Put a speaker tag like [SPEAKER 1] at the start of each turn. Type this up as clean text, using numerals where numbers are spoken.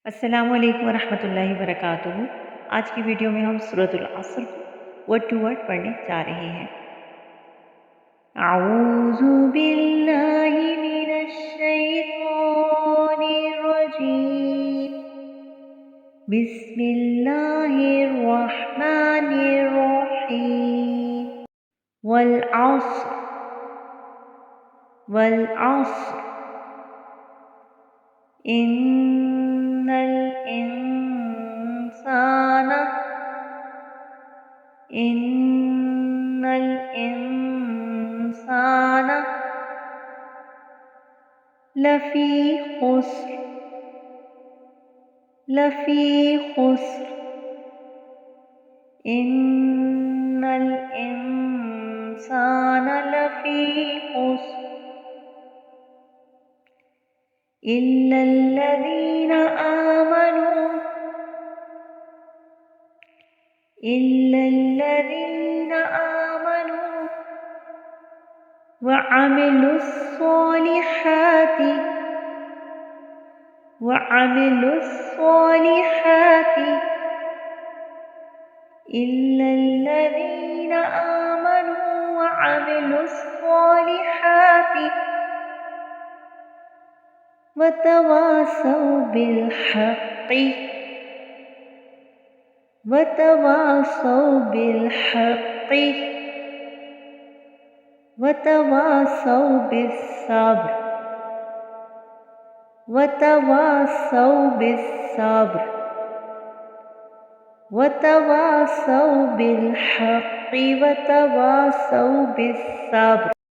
[SPEAKER 1] अस्सलामुअलैकुम वरहमतुल्लाहि वबरकातुहू। आज की वीडियो में हम सूरतुल असर को वर्ड टू वर्ड पढ़ने जा रहे हैं। अऊज़ु बिल्लाहि मिनश शैतानिर रजीम। बिस्मिल्लाहिर रहमानिर रहीम। वल अस्र वल अस्र इन्नल इंसाना इन्नल इंसाना लफ़ी खुस्र लफ़ी खुस्र इन्नल इंसाना लफ़ी खुस्र इल्लल्लज़ीना आमनू इल्लल्लज़ीना आमनू वअमिलुस्सॉलिहाति वअमिलुस्सॉलिहाति इल्लल्लज़ीना आमनू वअमिलुस्सॉलिहाति वतवासौ बिलहक़्क़ि वतवासौ बिलहक़्क़ि वतवासौ बिस्सब्र वतवासौ बिस्सब्र वतवासौ बिलहक़्क़ि वतवासौ बिस्सब्र।